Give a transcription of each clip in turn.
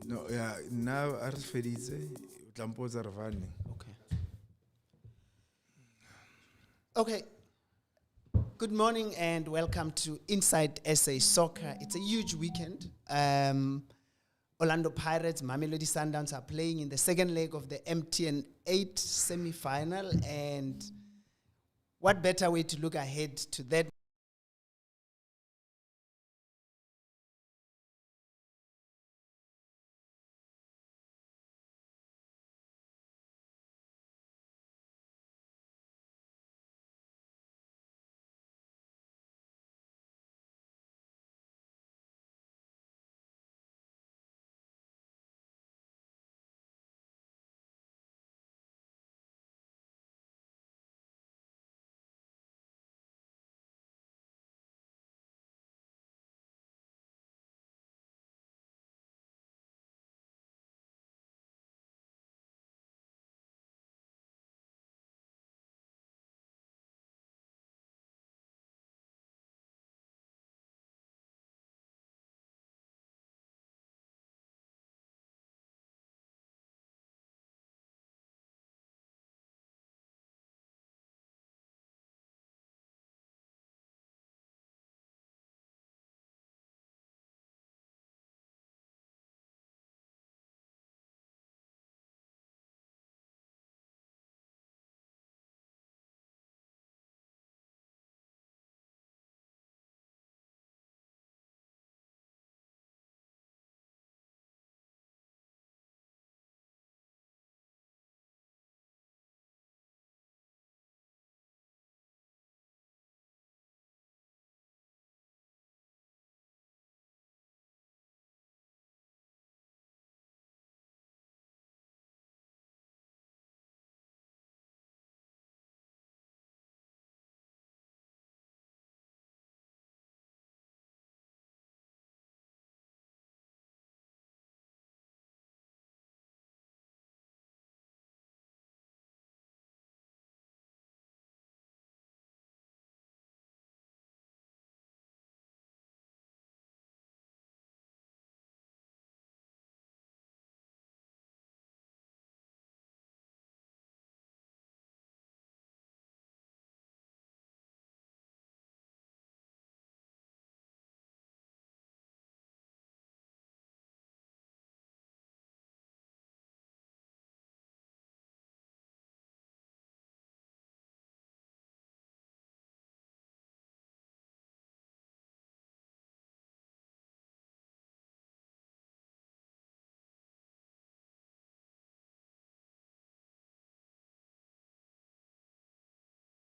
No, yeah, now Arfelize, Tlampoza Ravani. Okay. Good morning and welcome to Inside SA Soccer. It's a huge weekend. Orlando Pirates, Mamelodi Sundowns are playing in the second leg of the MTN 8 semi-final, and what better way to look ahead to that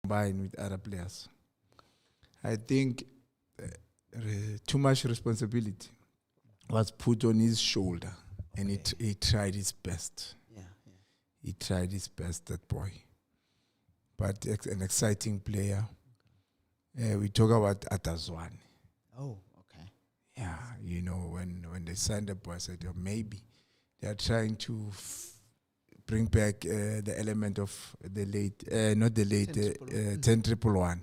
combine with other players. I think too much responsibility was put on his shoulder, and he tried his best. He tried his best, that boy. But an exciting player. We talk about Atazwan. Oh, okay. Yeah, you know, when they signed the boy, I said, maybe they are trying to bring back the element of the late, not the late, 10-111.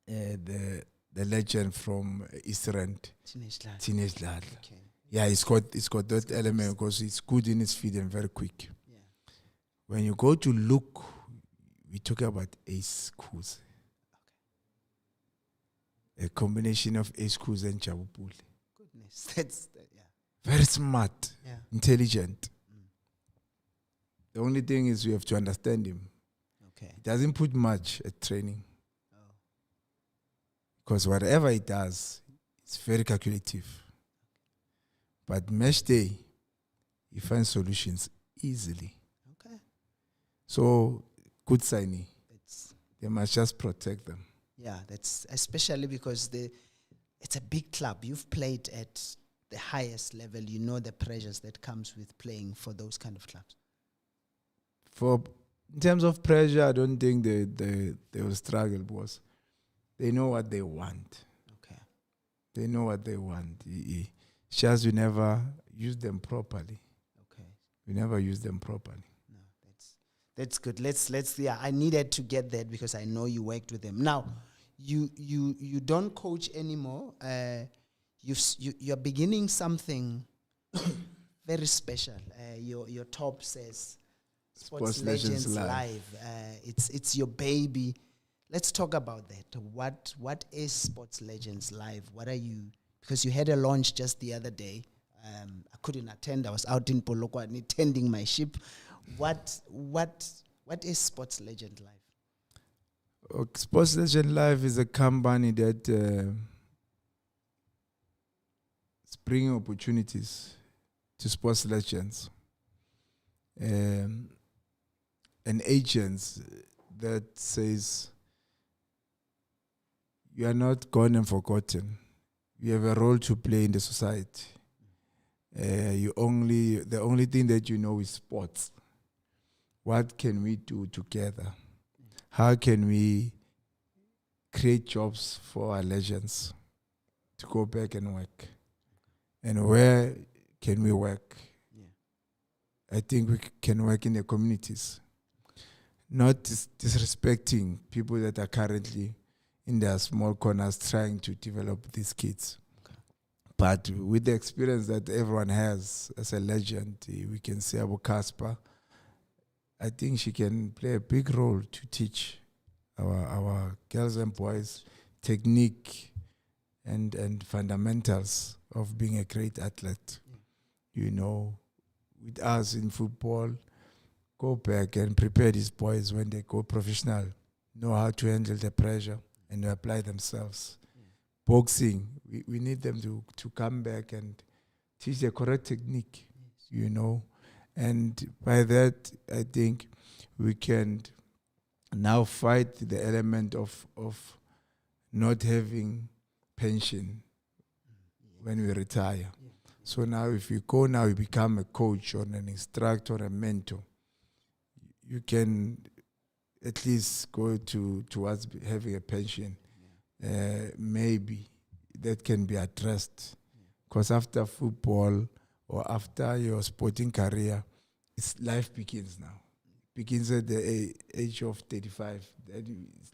Yeah. The legend from East Rand, Teenage Lad. Okay. Yeah, he's got that element because he's good in his feet and very quick. Yeah. When you go to look, we talk about Ace Cruz. A combination of Ace Cruz and Chabupule. Goodness, that's Very smart, yeah. intelligent. The only thing is we have to understand him. Okay. He doesn't put much at training. Oh. Because whatever he does, it's very calculative. But match day, he finds solutions easily. Okay. So, good signing. They must just protect them. Yeah, that's especially because it's a big club. You've played at the highest level. You know the pressures that comes with playing for those kind of clubs. In terms of pressure, I don't think they will struggle because they know what they want. Okay. They know what they want. It's just we never use them properly. Okay. We never use them properly. No, that's good. Let's yeah. I needed to get that because I know you worked with them. Now, you don't coach anymore. You're beginning something very special. Your top says Sports Legends Live. It's your baby. Let's talk about that. What is Sports Legends Live? What are you? Because you had a launch just the other day. I couldn't attend. I was out in Polokwane tending my ship. What is Sports Legend Live? Sports Legend Live is a company that is bringing opportunities to sports legends and agents that says you are not gone and forgotten. You have a role to play in the society. The only thing that you know is sports. What can we do together? How can we create jobs for our legends to go back and work? And where can we work? Yeah. I think we can work in the communities, not disrespecting people that are currently in their small corners trying to develop these kids. Okay. But with the experience that everyone has as a legend, we can say about Casper, I think she can play a big role to teach our girls and boys technique and fundamentals of being a great athlete. You know, with us in football, go back and prepare these boys when they go professional, know how to handle the pressure and apply themselves. Boxing, we need them to come back and teach the correct technique, you know. And by that, I think we can now fight the element of not having pension when we retire. So now if you go now, you become a coach or an instructor or a mentor, you can at least go towards having a pension. Maybe that can be addressed. Because after football or after your sporting career, life begins now. Begins at the age of 35.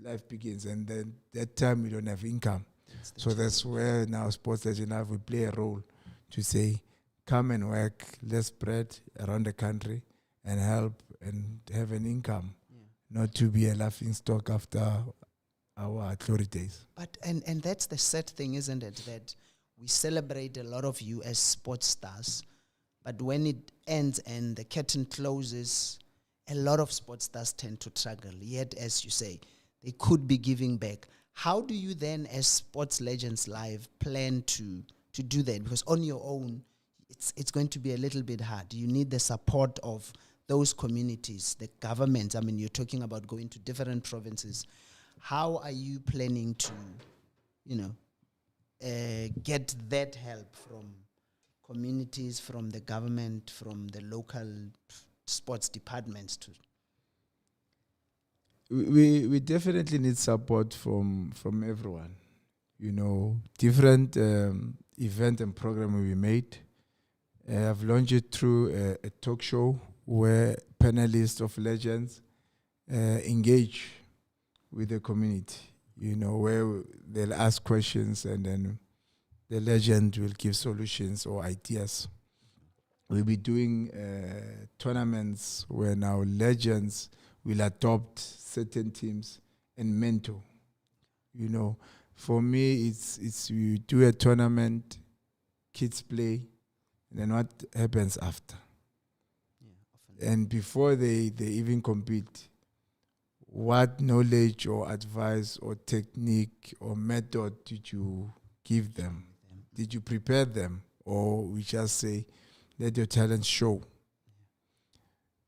Life begins, and then that time we don't have income. So that's where now Sports Legend Live will play a role to say, come and work, let's spread around the country and help and have an income, not to be a laughing stock after our glory days. But and that's the sad thing, isn't it? That we celebrate a lot of you as sports stars, but when it ends and the curtain closes, a lot of sports stars tend to struggle. Yet, as you say, they could be giving back. How do you then, as Sports Legends Live, plan to do that? Because on your own, it's going to be a little bit hard. You need the support of those communities, the government. I mean, you're talking about going to different provinces. How are you planning to, get that help from communities, from the government, from the local sports departments too? We definitely need support from everyone. You know, different event and program we made. I've launched it through a talk show where panelists of legends engage with the community. You know, where they'll ask questions and then the legend will give solutions or ideas. We'll be doing tournaments where now legends will adopt certain teams and mentor. You know, for me, it's we do a tournament, kids play, and then what happens after? And before they even compete, what knowledge or advice or technique or method did you give them? Did you prepare them? Or we just say, let your talent show.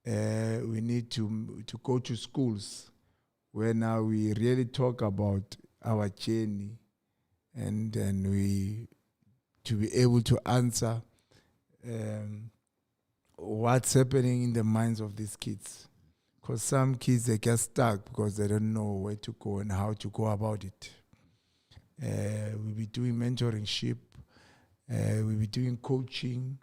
We need to go to schools where now we really talk about our journey and then we to be able to answer what's happening in the minds of these kids. Because some kids, they get stuck because they don't know where to go and how to go about it. We'll be doing mentoringship. We'll be doing coaching.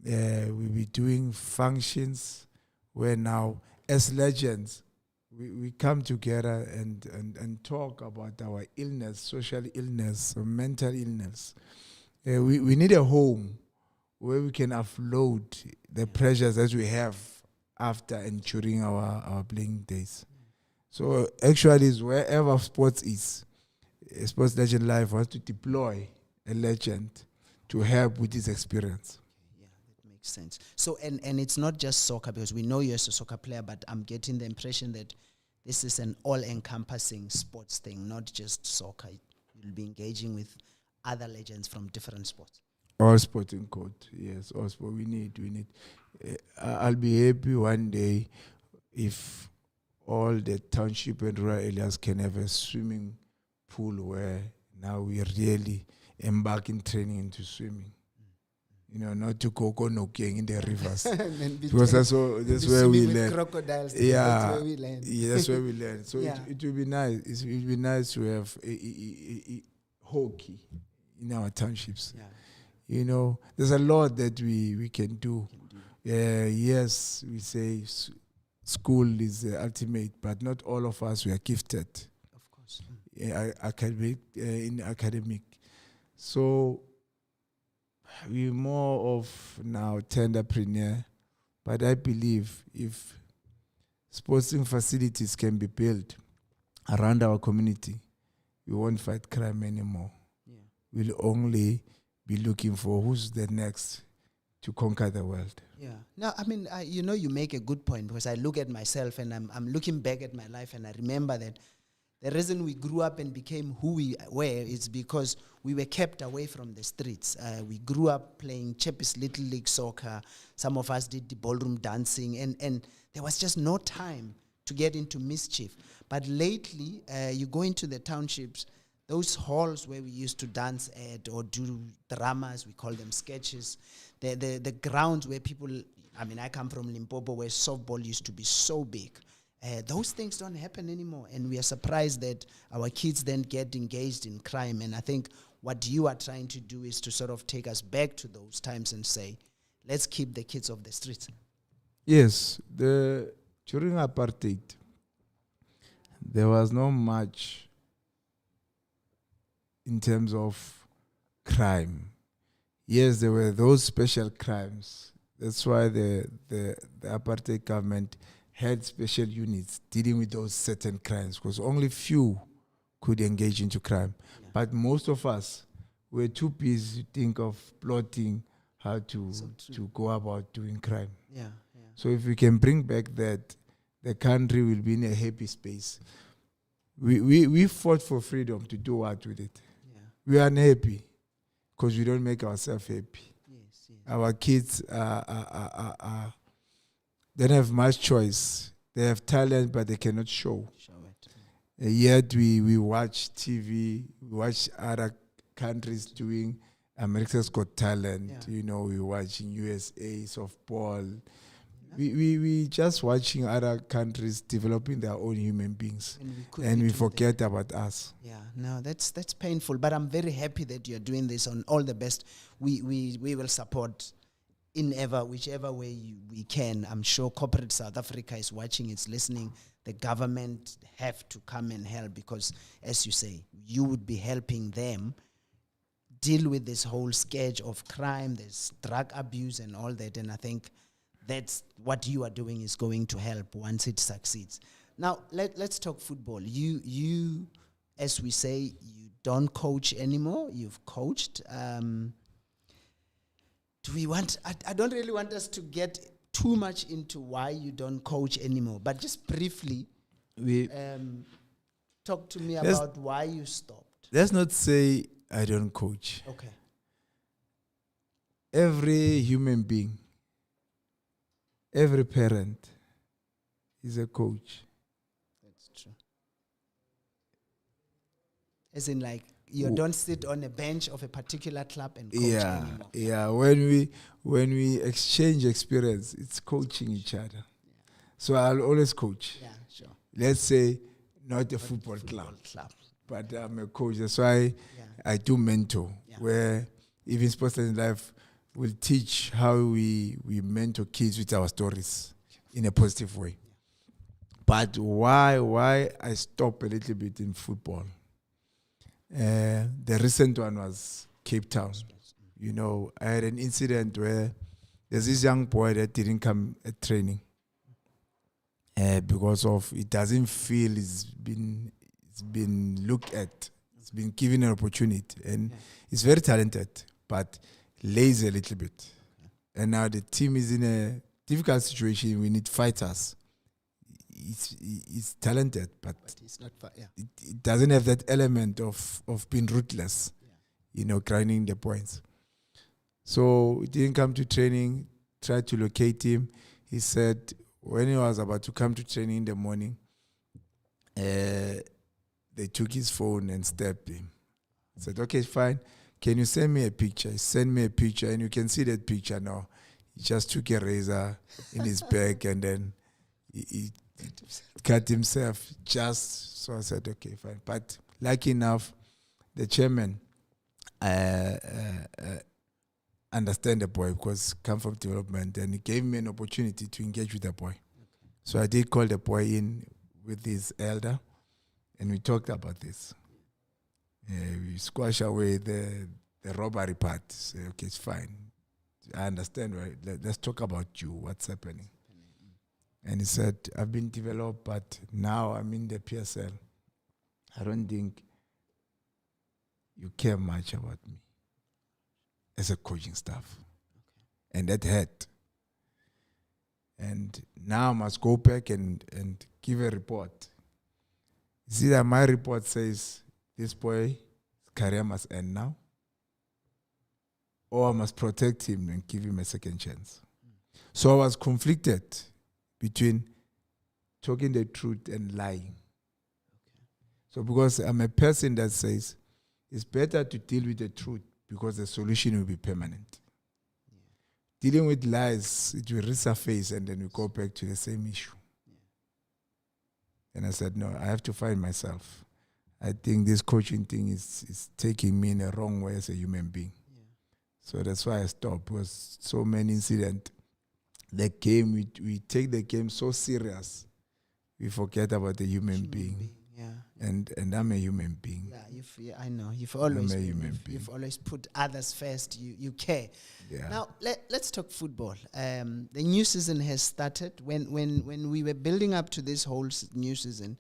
We'll be doing functions where now, as legends, we come together and talk about our illness, social illness, or mental illness. We need a home where we can offload the pressures that we have after and during our playing days. So actually, it's wherever sports is, a Sports Legend Life wants to deploy a legend to help with this experience. Yeah, that makes sense. So, and it's not just soccer, because we know you're a soccer player, but I'm getting the impression that this is an all-encompassing sports thing, not just soccer. You'll be engaging with other legends from different sports. All sporting code, yes, all sport. We need. I'll be happy one day if all the township and rural areas can have a swimming pool where now we really embark in training into swimming. Not to go knocking in the rivers. Because that's where we learn. Crocodiles. Yeah, that's where we learn. Yeah, that's where we learn. So it will be nice. It will be nice to have a hockey in our townships. Yeah. There's a lot that we can do. Yes, we say school is the ultimate, but not all of us were gifted. Of course. In academic. So we're more of now tenderpreneur, but I believe if sporting facilities can be built around our community, we won't fight crime anymore. Yeah. We'll only be looking for who's the next to conquer the world. Yeah. No, I mean, you make a good point, because I look at myself and I'm looking back at my life, and I remember that the reason we grew up and became who we were is because we were kept away from the streets. We grew up playing Chepis Little League soccer. Some of us did the ballroom dancing, and there was just no time to get into mischief. But lately, you go into the townships, those halls where we used to dance at or do dramas, we call them sketches, the grounds where people, I come from Limpopo, where softball used to be so big. Those things don't happen anymore, and we are surprised that our kids then get engaged in crime. And I think what you are trying to do is to sort of take us back to those times and say, let's keep the kids off the streets. Yes, during apartheid, there was not much in terms of crime. Yes, there were those special crimes. That's why the apartheid government had special units dealing with those certain crimes, because only few could engage into crime. Yeah. But most of us were too busy to think of plotting how to go about doing crime. Yeah. So if we can bring back that, the country will be in a happy space. We fought for freedom to do what with it. Yeah. We are unhappy because we don't make ourselves happy. Yes. Our kids don't have much choice. They have talent, but they cannot show it. Yet we watch TV, we watch other countries doing America's Got Talent. Yeah. We watching USA softball. We just watching other countries developing their own human beings, and we forget about us. Yeah, no, that's painful. But I'm very happy that you're doing this. On all the best. We will support in whichever way we can. I'm sure corporate South Africa is watching, it's listening. The government have to come and help, because, as you say, you would be helping them deal with this whole scourge of crime. There's drug abuse and all that, and I think that's what you are doing is going to help once it succeeds. Now, let's talk football. You, as we say, you don't coach anymore. You've coached. I don't really want us to get too much into why you don't coach anymore, but just briefly, talk to me about why you stopped. Let's not say I don't coach. Okay. Every human being, every parent is a coach. That's true. As in, like, you don't sit on a bench of a particular club and coach anymore. Yeah. When we exchange experience, it's coaching each other. Yeah. So I'll always coach. Yeah, sure. Let's say not a football club. but I'm a coach. That's why I do mentor, where even sports in life will teach how we mentor kids with our stories in a positive way. But why I stop a little bit in football? The recent one was Cape Town. You know, I had an incident where there's this young boy that didn't come at training because of it doesn't feel it's been looked at. It's been given an opportunity, and he's very talented, but lazy a little bit. And now the team is in a difficult situation. We need fighters. He's talented, but he's not. It doesn't have that element of being ruthless, you know, grinding the points. So he didn't come to training. Tried to locate him. He said when he was about to come to training in the morning, they took his phone and stabbed him. I said, okay, fine. Can you send me a picture? He sent me a picture, and you can see that picture now. He just took a razor in his bag, and then he cut himself just. So I said, okay, fine. But lucky enough, the chairman understand the boy because come from development, and he gave me an opportunity to engage with the boy. So I did call the boy in with his elder, and we talked about this. We squash away the robbery part. Say, okay, it's fine. I understand, right? Let's talk about you. What's happening? And he said, I've been developed, but now I'm in the PSL. I don't think you care much about me as a coaching staff. And that hurt. And now I must go back and give a report. You see that my report says this boy's career must end now, or I must protect him and give him a second chance. So I was conflicted between talking the truth and lying. So because I'm a person that says it's better to deal with the truth because the solution will be permanent. Dealing with lies, it will resurface and then we go back to the same issue. And I said, no, I have to find myself. I think this coaching thing is taking me in a wrong way as a human being. So that's why I stopped. Because so many incidents. The game, we take the game so serious, we forget about the human being. And I'm a human being. I know. You've always put others first. You care. Yeah. Now let's talk football. The new season has started. When we were building up to this whole new season,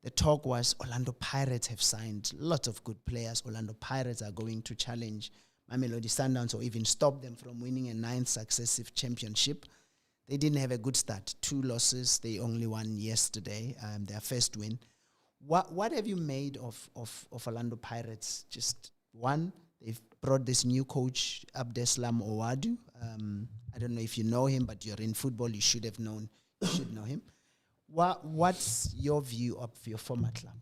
the talk was Orlando Pirates have signed lots of good players. Orlando Pirates are going to challenge Mamelodi Sundowns or even stop them from winning a 9th successive championship. They didn't have a good start. 2 losses. They only won yesterday, their first win. What have you made of Orlando Pirates? Just one, they've brought this new coach, Abdeslam Owadu. I don't know if you know him, but you're in football. You should know him. What's your view of your former club?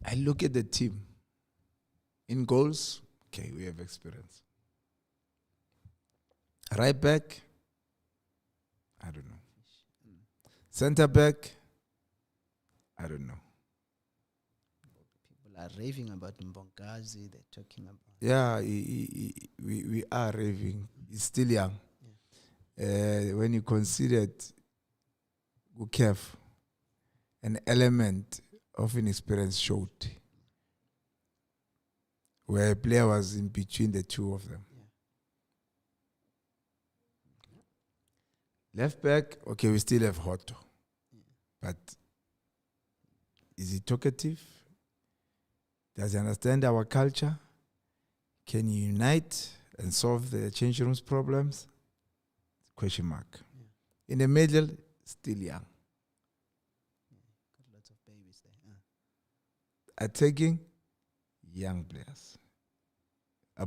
I look at the team. In goals, okay, we have experience. Right back, I don't know. Center back, I don't know. People are raving about Mbongazi. They're talking about. Yeah, we are raving. He's still young. When you considered Gukev, an element of inexperience showed, where a player was in between the two of them. Left back, okay, we still have Hoto. But is he talkative? Does he understand our culture? Can he unite and solve the change rooms problems? Question mark. In the middle, still young. Got lots of babies there. Attacking, young players.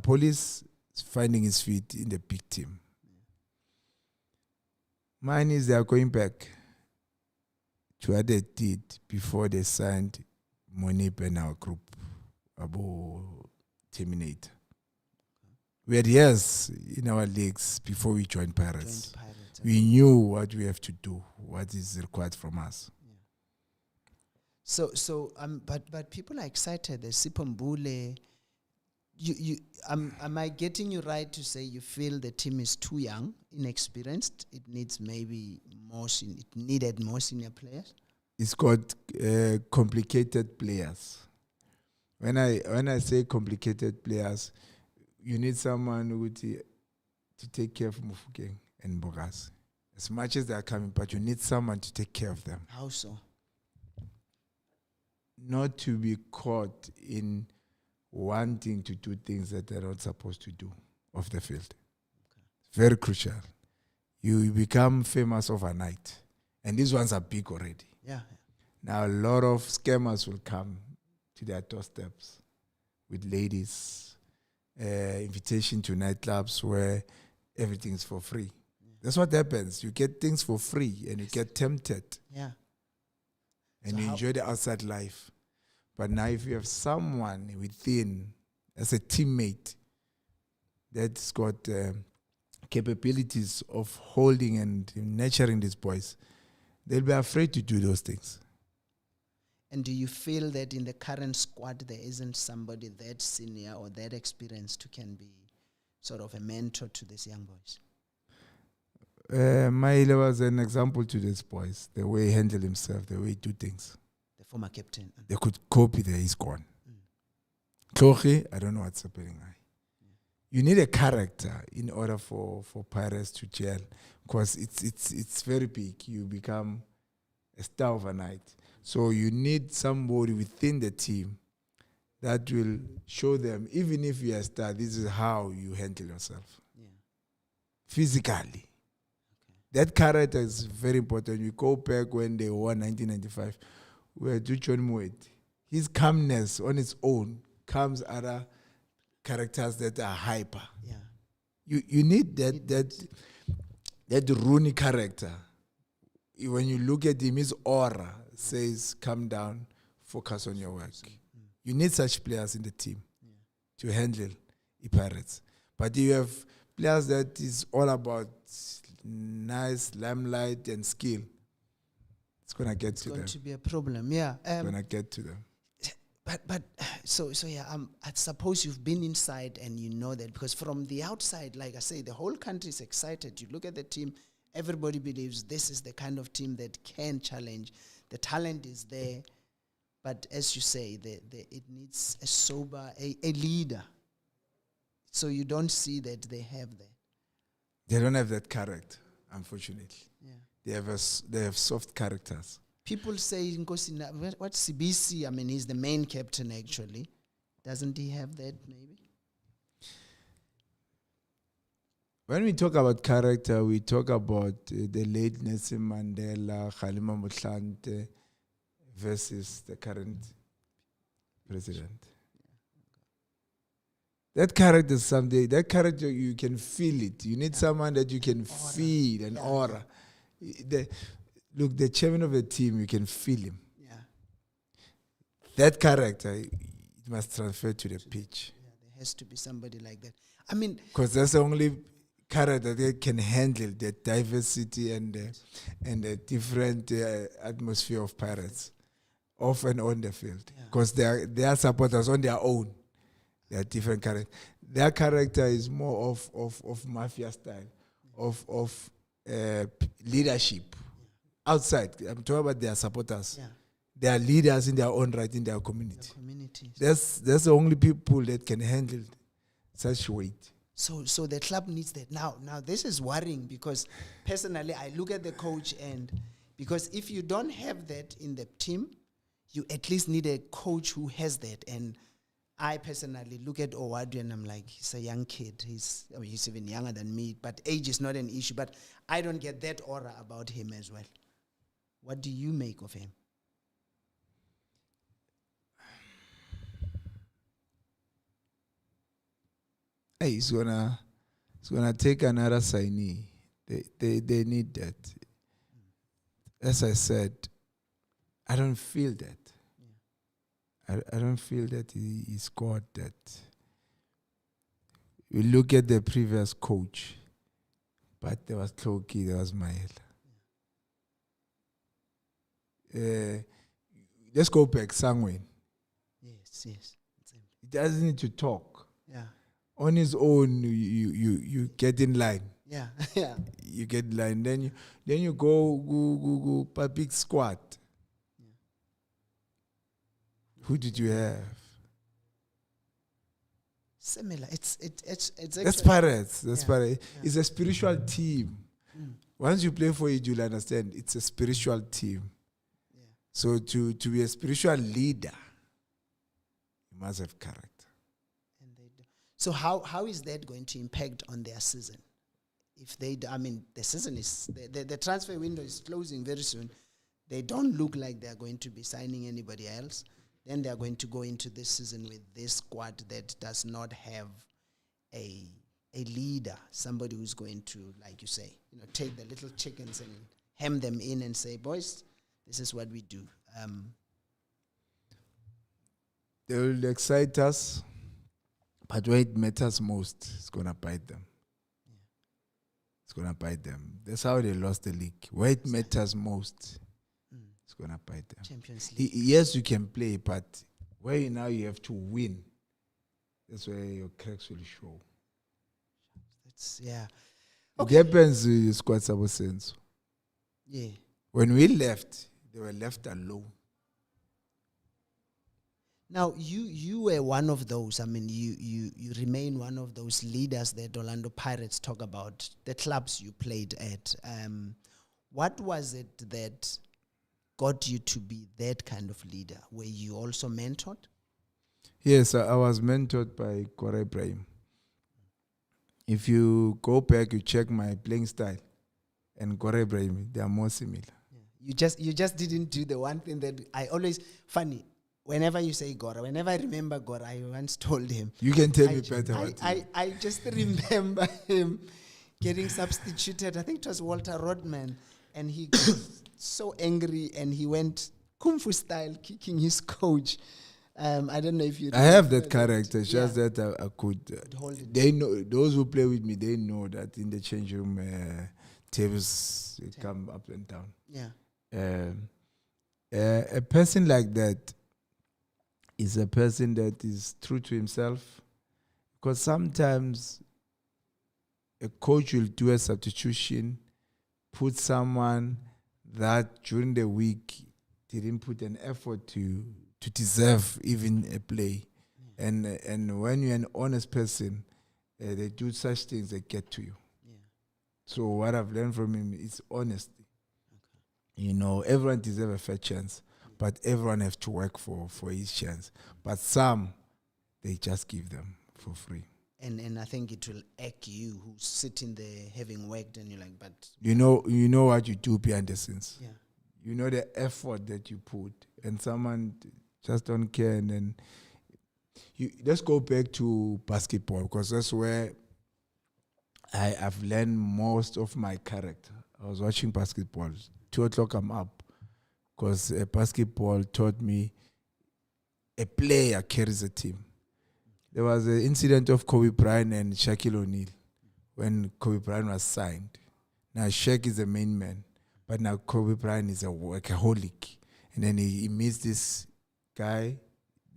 Police is finding his feet in the big team. Mine is they are going back to what they did before they signed Monip in our group, Abu Terminator. We had years in our leagues before we joined Pirates. We knew what we have to do, what is required from us. But people are excited. There's Sipombule. Am I getting you right to say you feel the team is too young, inexperienced? It needs maybe it needed more senior players. It's got complicated players. When I say complicated players, you need someone who to take care of Mufokeng and Bogas. As much as they are coming, but you need someone to take care of them. How so? Not to be caught in wanting to do things that they're not supposed to do off the field. Okay. Very crucial. You become famous overnight. And these ones are big already. Yeah. Now a lot of scammers will come to their doorsteps with ladies, invitation to nightclubs where everything's for free. Yeah. That's what happens. You get things for free and you get tempted. Yeah. And you enjoy the outside life. But now if you have someone within, as a teammate, that's got capabilities of holding and nurturing these boys, they'll be afraid to do those things. And do you feel that in the current squad there isn't somebody that senior or that experienced who can be sort of a mentor to these young boys? Maile was an example to these boys, the way he handled himself, the way he do things. The former captain. They could copy there, he's gone. Tloge, I don't know what's happening. You need a character in order for Pirates to gel, because it's very big. You become a star overnight. So you need somebody within the team that will show them, even if you're a star, this is how you handle yourself. Yeah. Physically. Okay. That character is very important. You go back when they won 1995, where John Moed, his calmness on its own comes out of characters that are hyper. Yeah. You need that Rooney character. When you look at him, his aura says, "Calm down, focus on your work." You need such players in the team to handle the Pirates. But you have players that is all about nice limelight and skill. It's gonna get to them. It's going to be a problem, yeah. It's gonna get to them. But so yeah. I suppose you've been inside and you know that, because from the outside, like I say, the whole country is excited. You look at the team, everybody believes this is the kind of team that can challenge. The talent is there, but as you say, it needs a sober, a leader. So you don't see that they have that. They don't have that character, unfortunately. Yeah. They have soft characters. People say, what's CBC? I mean, he's the main captain, actually. Doesn't he have that, maybe? When we talk about character, we talk about the late Nelson Mandela, Kgalema Motlanthe versus the current president. That character someday, that character, you can feel it. You need someone that you can feel, an aura. Look, the chairman of the team, you can feel him. Yeah. That character, it must transfer to the pitch. Yeah, there has to be somebody like that. I mean, because that's the only character that can handle the diversity and the different atmosphere of Pirates, off and on the field. Because they are supporters on their own. They are different characters. Their character is more of mafia style, of leadership. Outside, I'm talking about their supporters. Yeah. They are leaders in their own right in their community. That's the only people that can handle such weight. So the club needs that. Now this is worrying, because personally I look at the coach, and because if you don't have that in the team, you at least need a coach who has that. And I personally look at Owadu and I'm like, he's a young kid. He's even younger than me, but age is not an issue. But I don't get that aura about him as well. What do you make of him? Hey, he's gonna take another signee. They need that. As I said, I don't feel that. I don't feel that he scored that. We look at the previous coach, but there was Tloki, there was Maela. let's go back, Sangwen. Yes. He doesn't need to talk. Yeah. On his own, you get in line. Yeah. Yeah. You get in line. Then you go big squad. Yeah. Who did you have? Similar. It's That's Pirates. That's Yeah. Pirates. Yeah. It's a spiritual team. Mm. Once you play for it, you'll understand. It's a spiritual team. Yeah. So to be a spiritual leader, you must have character. And they do. So how is that going to impact on their season? If they, the season is the transfer window is closing very soon. They don't look like they are going to be signing anybody else. Then they are going to go into this season with this squad that does not have a leader, somebody who's going to, like you say, take the little chickens and hem them in and say, boys, this is what we do. They will excite us, but where it matters most, it's going to bite them. Yeah. It's going to bite them. That's how they lost the league. Where it matters most, it's going to bite them. Champions League. Yes, you can play, but where you have to win, that's where your cracks will show. That's, yeah. It happens in squad sabo sense. Yeah. When we left, they were left alone. Now, you were one of those. You remain one of those leaders that Orlando Pirates talk about, the clubs you played at. What was it that got you to be that kind of leader? Were you also mentored? Yes, I was mentored by Betway Premiership. If you go back, you check my playing style and Betway Premiership, they are more similar. Yeah. You just didn't do the one thing that I always, funny, whenever you say Gora, whenever I remember Gora, I once told him. You can tell me better. I just remember him getting substituted. I think it was Walter Rodman. And he got so angry and he went Kung Fu style kicking his coach. I don't know if you... I have that character. It's just that I could... hold it. They know, those who play with me, they know that in the change room, tables come up and down. Yeah. A person like that is a person that is true to himself, because sometimes a coach will do a substitution, put someone that during the week didn't put an effort to deserve even a play. And when you're an honest person, they do such things that get to you. Yeah. So what I've learned from him is honesty. Okay. Everyone deserves a fair chance, but everyone has to work for his chance. But some, they just give them for free. And I think it will ache you who's sitting there having worked and you're like, but... You know what you do behind the scenes. Yeah. You know the effort that you put, and someone just don't care. And then let's go back to basketball, because that's where I've learned most of my character. I was watching basketball. 2:00 I'm up, because basketball taught me a player carries a team. There was an incident of Kobe Bryant and Shaquille O'Neal when Kobe Bryant was signed. Now Shaq is the main man, but now Kobe Bryant is a workaholic. And then he meets this guy,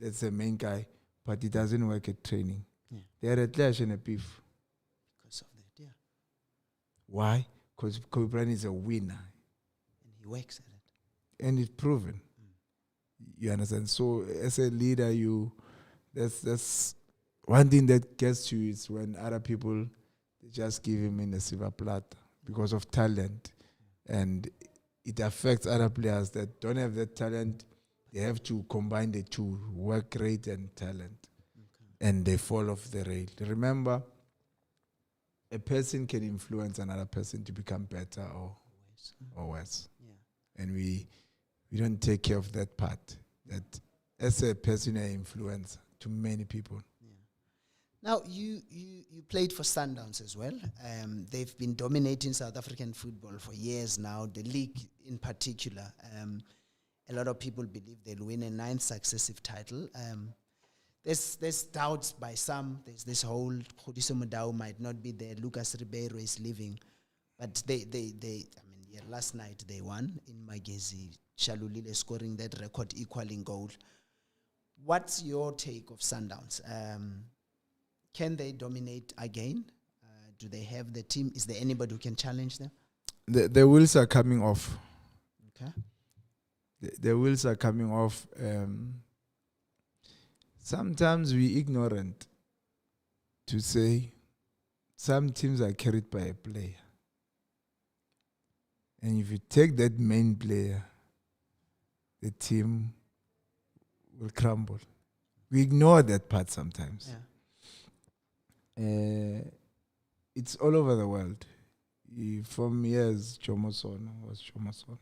that's the main guy, but he doesn't work at training. Yeah. They had a clash and a beef. Because of that, yeah. Why? Because Kobe Bryant is a winner. And he works at it. And it's proven. You understand? So as a leader, that's one thing that gets you is when other people just give him in a silver platter because of talent. And it affects other players that don't have that talent. They have to combine the two, work rate and talent. Okay. And they fall off the rail. Remember, a person can influence another person to become better or worse. Yeah. And we don't take care of that part. That as a person, an influencer to many people. Now, you played for Sundowns as well. They've been dominating South African football for years now, the league in particular. A lot of people believe they'll win a 9th successive title. There's doubts by some. There's this whole Khodiso Modau might not be there. Lucas Ribeiro is leaving. But last night they won in Magezi Shalulile scoring that record equaling goal. What's your take of Sundowns? Can they dominate again? Do they have the team? Is there anybody who can challenge them? The wheels are coming off. Okay. The wheels are coming off. Sometimes we ignorant to say some teams are carried by a player. And if you take that main player, the team will crumble. We ignore that part sometimes. Yeah. It's all over the world. From years, Jomoson was Jomoson.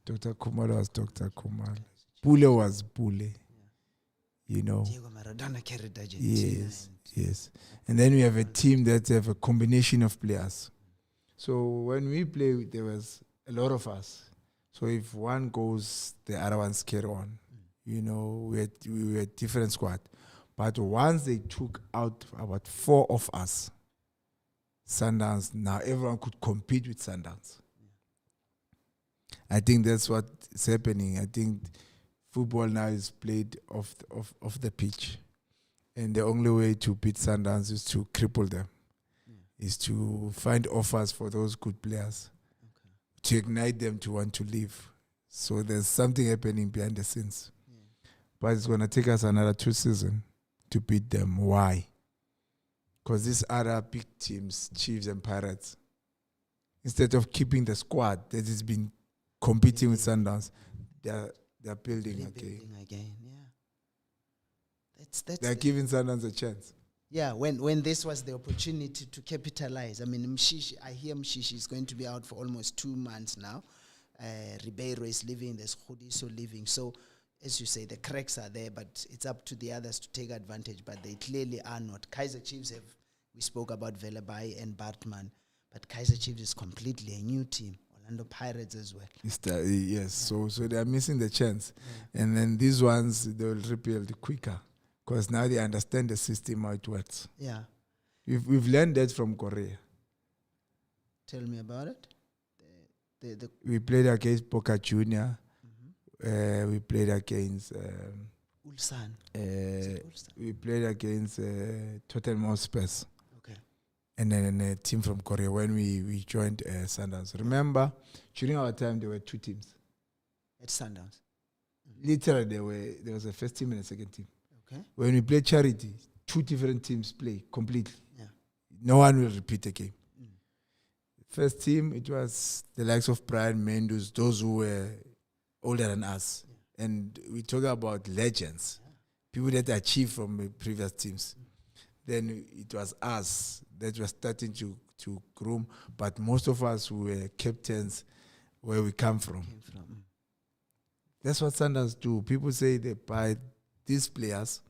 Dr. Kumalo was Dr. Kumalo. Pule was Pule. You know. Diego Maradona carried Argentina. Yes. And then we have a team that have a combination of players. So when we play, there was a lot of us. So if one goes, the other ones carry on. You know, we were different squad. But once they took out about 4 of us, Sundowns, now everyone could compete with Sundowns. I think that's what is happening. I think football now is played off the pitch. And the only way to beat Sundowns is to cripple them, is to find offers for those good players, to ignite them to want to leave. So there's something happening behind the scenes. But it's going to take us another 2 seasons to beat them. Why? Because these other big teams, Chiefs and Pirates, instead of keeping the squad that has been competing with Sundowns, they're building again. That's they're giving Sundowns a chance. Yeah, when this was the opportunity to capitalize. I mean, Mshishi, I hear Mshishi is going to be out for almost 2 months now. Ribeiro is leaving, there's Khudiso leaving. So, as you say, the cracks are there, but it's up to the others to take advantage, but they clearly are not. Kaizer Chiefs we spoke about Velebai and Bartman, but Kaizer Chiefs is completely a new team. Orlando Pirates as well. Yes, so they are missing the chance. And then these ones, they will rebuild quicker, because now they understand the system, how it works. Yeah. We've learned that from Korea. Tell me about it. We played against Boca Junior. We played against Ulsan. We played against Tottenham Hotspur. Okay. And then a team from Korea when we joined Sundowns. Remember, during our time, there were 2 teams. At Sundowns? Literally, there was a first team and a second team. Okay. When we played charity, 2 different teams play completely. Yeah. No one will repeat the game. First team, it was the likes of Brian Mendus, those who were older than us. And we talk about legends, people that achieved from the previous teams. Then it was us that were starting to groom, but most of us were captains where we come from. That's what Sundowns do. People say they buy these players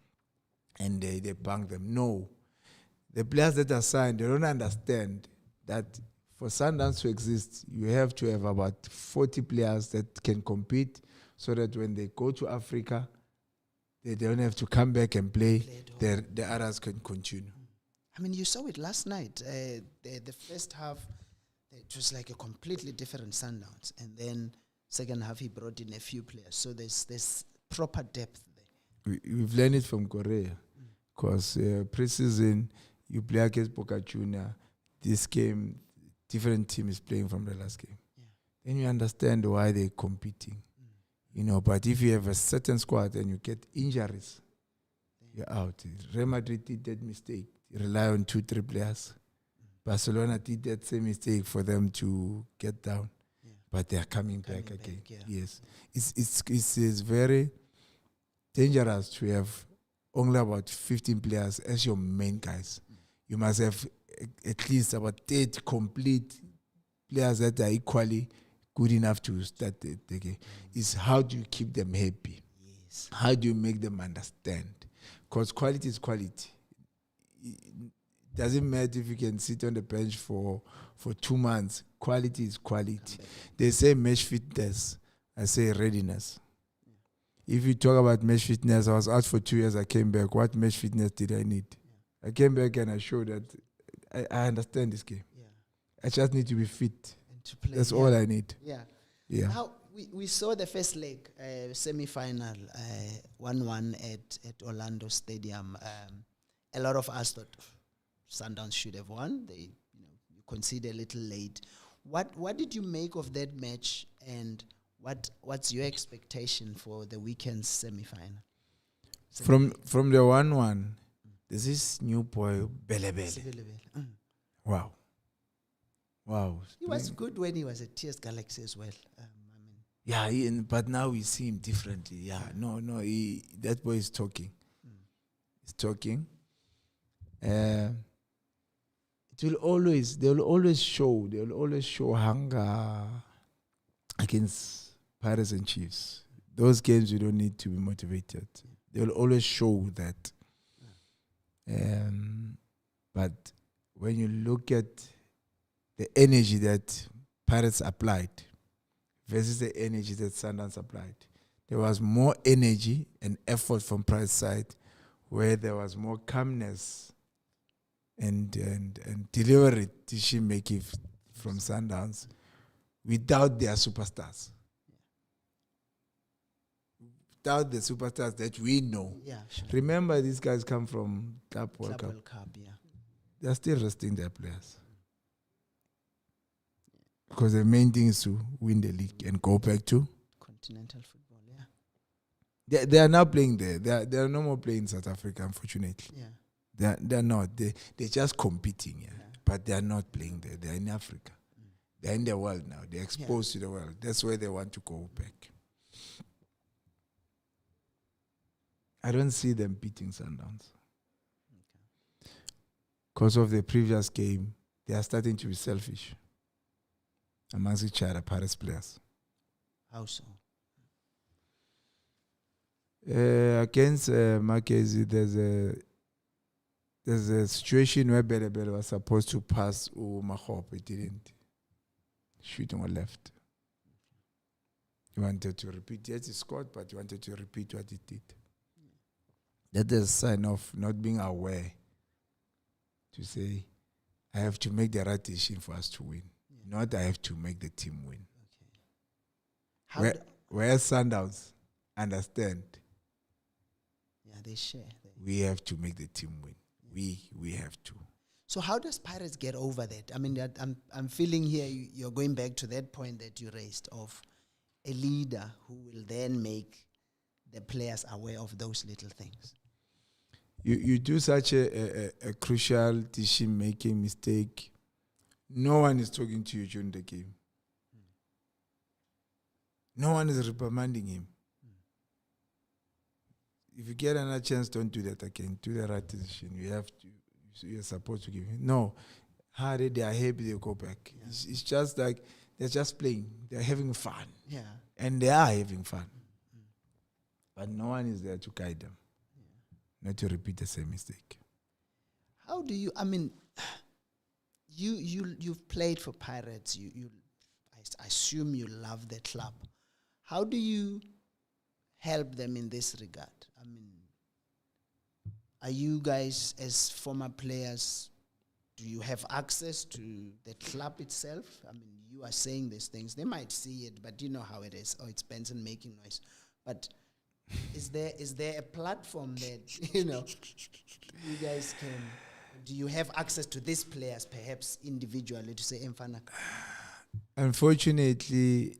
and they bank them. No. The players that are signed, they don't understand that for Sundowns to exist, you have to have about 40 players that can compete, so that when they go to Africa, they don't have to come back and play. The others can continue. I mean, you saw it last night. The first half, it was like a completely different Sundowns. And then second half, he brought in a few players. So there's proper depth there. We've learned it from Korea. Because pre-season, you play against Boca Junior. This game, different team is playing from the last game. Then you understand why they're competing. You know, but if you have a certain squad and you get injuries, you're out. Real Madrid did that mistake. Rely on 2-3 players. Barcelona did that same mistake for them to get down. But they are coming back again. Yes. It's very dangerous to have only about 15 players as your main guys. You must have at least about 8 complete players that are equally good enough to start the game. Is how do you keep them happy? Yes. How do you make them understand? Because quality is quality. It doesn't matter if you can sit on the bench for 2 months. Quality is quality. They say match fitness. I say readiness. If you talk about match fitness, I was out for 2 years. I came back. What match fitness did I need? I came back and I showed that I understand this game. I just need to be fit. And to play. That's all I need. Yeah. Yeah. Now, we saw the first leg, semi-final, 1-1 at Orlando Stadium. A lot of us thought Sundowns should have won. They, you conceded a little late. What did you make of that match, and what's your expectation for the weekend's semi-final? From the 1-1, there's this new boy, Bele. Wow. He was good when he was at TS Galaxy as well. But now we see him differently. That boy is talking. He's talking. They will always show hunger against Pirates and Chiefs. Those games, you don't need to be motivated. They will always show that. But when you look at the energy that Pirates applied versus the energy that Sundowns applied, there was more energy and effort from Pirates' side, where there was more calmness and deliberate decision making from Sundowns without their superstars. Without the superstars that we know. Yeah, sure. Remember, these guys come from Club World Cup. They're still resting their players. Because the main thing is to win the league and go back to continental football. They are now playing there. They are no more playing in South Africa, unfortunately. Yeah. They're not. They're just competing, but they are not playing there. They're in Africa. They're in the world now. They're exposed to the world. That's where they want to go back. I don't see them beating Sundowns. Because of the previous game, they are starting to be selfish amongst each other, Pirates players. How so? Against Mackenzie, there's a situation where Bele was supposed to pass Mahop. He didn't. Shooting on left. He wanted to repeat. Yes, he scored, but he wanted to repeat what he did. That is a sign of not being aware to say, I have to make the right decision for us to win. Not I have to make the team win. Where Sundowns understand. Yeah, they share. We have to make the team win. We have to. So how does Pirates get over that? I mean, I'm feeling here you're going back to that point that you raised of a leader who will then make the players aware of those little things. You do such a crucial decision-making mistake. No one is talking to you during the game. No one is reprimanding him. If you get another chance, don't do that again. Do the right decision. You're supposed to give him. No. They are happy they go back. Yeah. It's just like they're just playing. They're having fun. Yeah. And they are having fun. But no one is there to guide them. Not to repeat the same mistake. How do you, I mean, you've played for Pirates. I assume you love the club. How do you help them in this regard? I mean, are you guys, as former players, do you have access to the club itself? I mean, you are saying these things. They might see it, but you know how it is. Oh, it's Benson making noise. But is there a platform that, you guys can, do you have access to these players, perhaps individually, to say, Mfana? Unfortunately,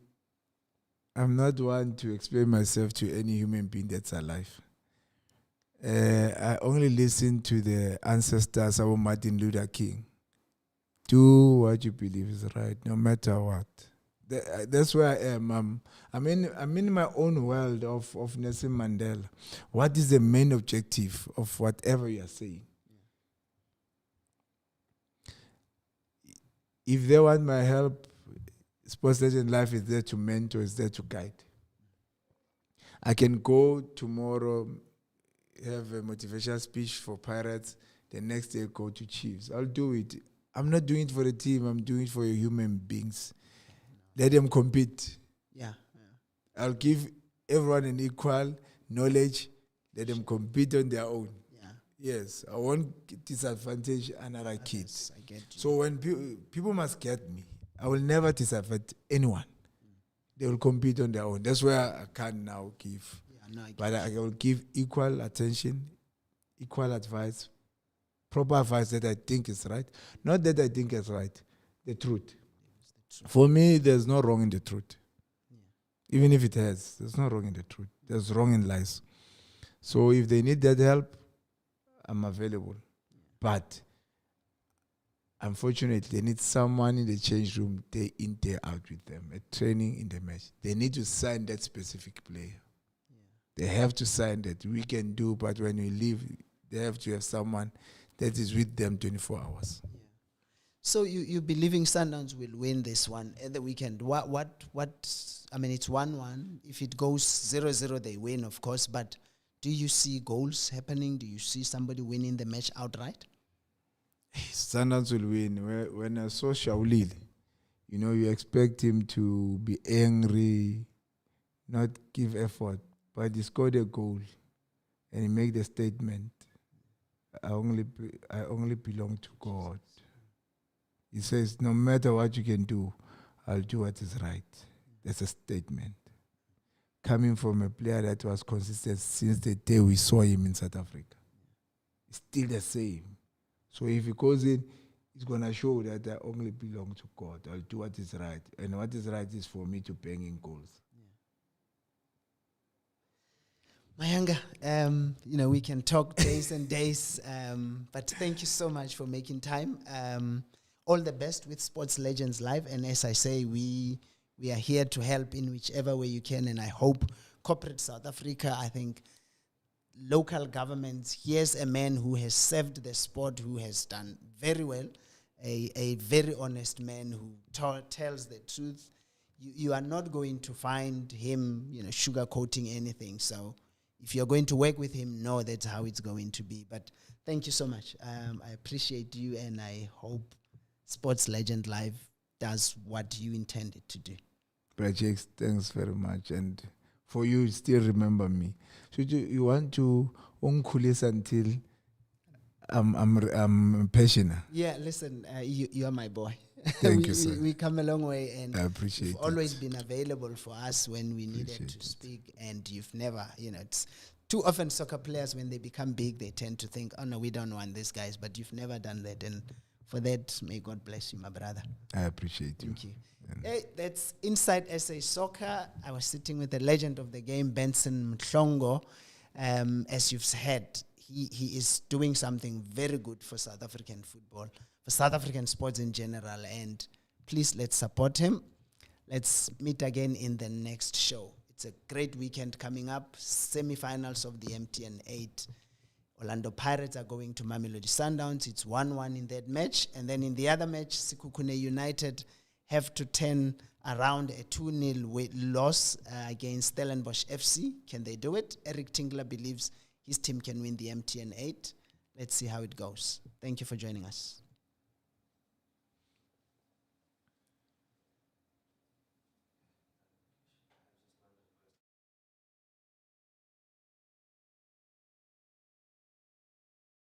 I'm not one to explain myself to any human being that's alive. I only listen to the ancestors of Martin Luther King. Do what you believe is right, no matter what. That's where I am. I'm in my own world of Nelson Mandela. What is the main objective of whatever you are saying? If they want my help, Sports Legend Life is there to mentor, is there to guide. I can go tomorrow, have a motivational speech for Pirates, the next day go to Chiefs. I'll do it. I'm not doing it for the team, I'm doing it for your human beings. Let them compete. Yeah. I'll give everyone an equal knowledge. Let them compete on their own. Yeah. Yes, I won't disadvantage another kid. I get you. So when people must get me, I will never disadvantage anyone. they will compete on their own. That's where I can't now give. Yeah, no, I get But it. I will give equal attention, equal advice, proper advice that I think is right. Not that I think is right, the truth. For me, there's no wrong in the truth. Even if it has, there's no wrong in the truth. There's wrong in lies. So if they need that help, I'm available. But unfortunately, they need someone in the change room day in, day out with them, at training in the match. They need to sign that specific player. They have to sign that. We can do, but when we leave, they have to have someone that is with them 24 hours. Yeah. So you believing Sundowns will win this one at the weekend? What? I mean, it's 1-1. If it goes 0-0, they win, of course. But do you see goals happening? Do you see somebody winning the match outright? Sundowns will win. When I saw Shaulile, you expect him to be angry, not give effort, but he scored a goal, and he made the statement, I only belong to God. He says, no matter what you can do, I'll do what is right. That's a statement. Coming from a player that was consistent since the day we saw him in South Africa. It's still the same. So if he goes in, it's going to show that I only belong to God. I'll do what is right. And what is right is for me to bang in goals. Mayanga, we can talk days and days, but thank you so much for making time. All the best with Sports Legends Live. And as I say, we are here to help in whichever way you can. And I hope corporate South Africa, I think local governments, here's a man who has served the sport, who has done very well, a very honest man who tells the truth. You are not going to find him, sugarcoating anything. So if you're going to work with him, know that's how it's going to be. But thank you so much. I appreciate you, and I hope Sports Legend Live does what you intended to do. Projects, thanks very much. And for you, still remember me. So you want to unkulis until I'm passionate. Yeah, listen, you are my boy. Thank you, sir. We come a long way, and I appreciate you've it. always been available for us when we needed to speak, and you've never, it's too often soccer players, when they become big, they tend to think, oh no, we don't want these guys, but you've never done that, and for that, may God bless you, my brother. I appreciate you. Thank you. Hey, that's Inside SA Soccer. I was sitting with the legend of the game, Benson Mhlongo. As you've heard, he is doing something very good for South African football, for South African sports in general. And please, let's support him. Let's meet again in the next show. It's a great weekend coming up. Semi-finals of the MTN 8. Orlando Pirates are going to Mamelodi Sundowns. It's 1-1 in that match. And then in the other match, Sekhukhune United have to turn around a 2-0 loss against Stellenbosch FC. Can they do it? Eric Tingler believes his team can win the MTN 8. Let's see how it goes. Thank you for joining us.